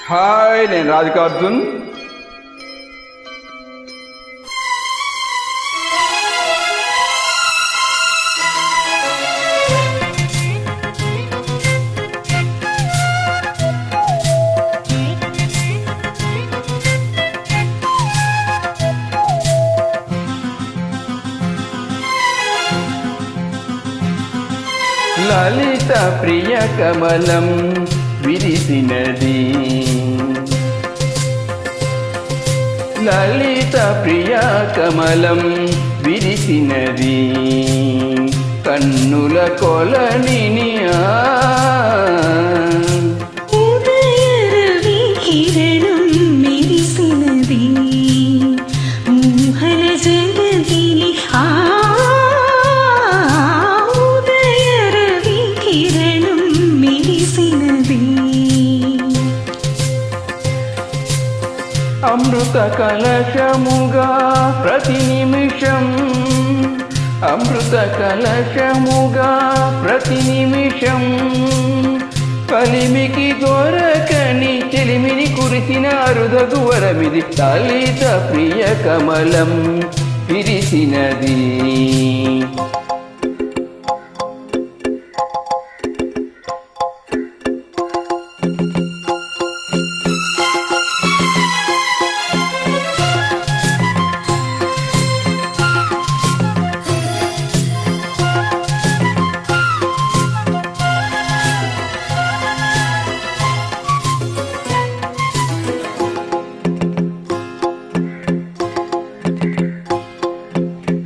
Hi, నేను రాధికార్జున్. లలిత ప్రియ కమలం విరిసినది, లలిత ప్రియ కమలం విరిసినది, కన్నుల కొలనిని ఉదయరవి కిరణం మెరిసినది, ఊహల జగతిని ఉదయరవి కిరణం మెరిసినది. అమృత కలశముగా ప్రతి నిమిషం, అమృత కలశముగా ప్రతి నిమిషం, కలిమికి దొరకని చెలిమిని కురిసిన అరుదగు వరమిది, లలిత ప్రియ కమలం విరిసినది.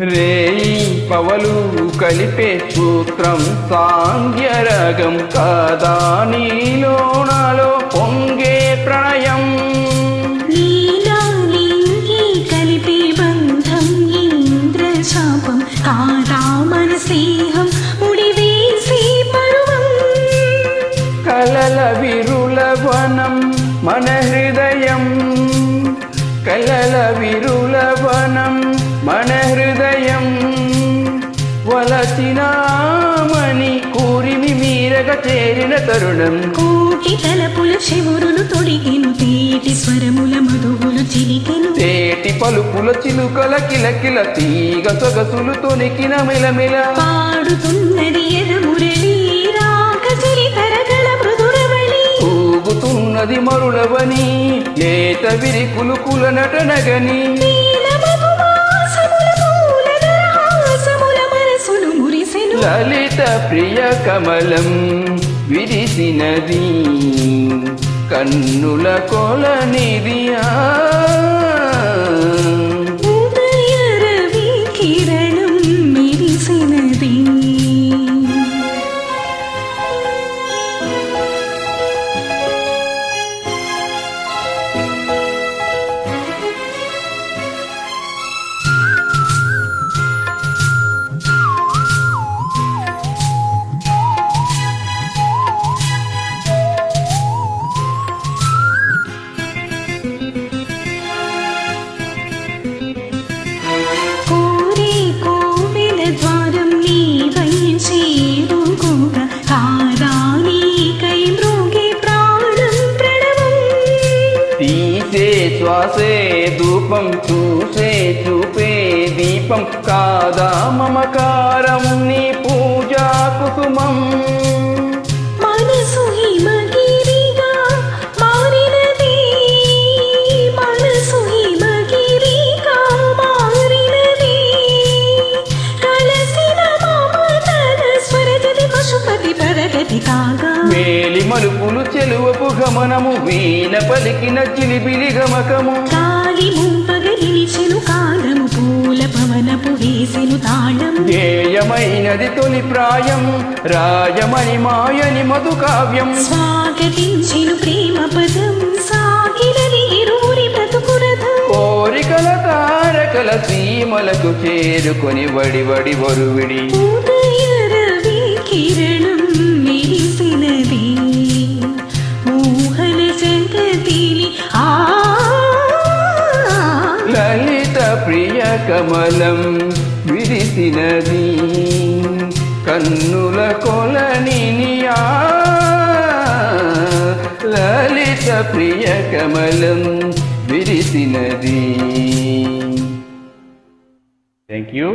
రేయి పవలు కలిపే సూత్రం సాంగ్యరగం కాదా, నీలోనాలో పొంగే ప్రణయం, నీలాలింగి కలిపే బంధం ఇంద్రశాపం కాదా, మన స్నేహం ముడివేసి పరువం, కలల విరుల వనం మన హృదయం, కలల విరుల వనం మన హృదయం, వలసినామని కూరిమి మీరగ చేరిన తరుణం, కోటి తలపుల శివురులు తొడిగెను, తేటి స్వరముల మధువులు చిలికెను, తేటి పలుపుల చిలుకల కిలకిల తీగ సొగసులు తొనికిన మెలమెల, పాడుతున్నది ఎదమురళి రాగ చరితరగల మృదురవళి, ఊగుతున్నది మరులవని లేత విరికులు కుల నటనగని, లలిత ప్రియ కమలం విరిసినది, కన్నుల కొలనిది ఉదయరవి కిరణం మెరిసినది. తీసే శ్వాసే ధూపం, చూసే చూపే దీపం కాదా, మమకారం నీ పూజా కుసుమం, మనసు హిమగిరిగా మారినది, మనసు హిమగిరిగా మారినది, కలసిన మమతల స్వరగతి పశుపతి పరగతి కాగా, మేలి మలుపులు చెలువపు గమనము, వీణ పలికిన చిలిబిలి గమకము, గాలి ముంపగ నిలిచెను కాలము, పూల పవనపు వేసెను తాళం, ధ్యేయమైనది తొలి ప్రాయం, రాయమణి మాయని మధు కావ్యం, స్వాగతించెను ప్రేమ పదం, సాగినది ఇరువురి బ్రతుకురథం, కోరికల తారకల సీమలకు చేరుకొని వడి వడి వరువిడి, ఉదయరవి కిరణం మెరిసినది, ఊహల జగతిని లలిత ప్రియ కమలం విరిసినది, కన్నుల కొలని లలిత కవిత ప్రియ కమలం విరిసినది. Thank you.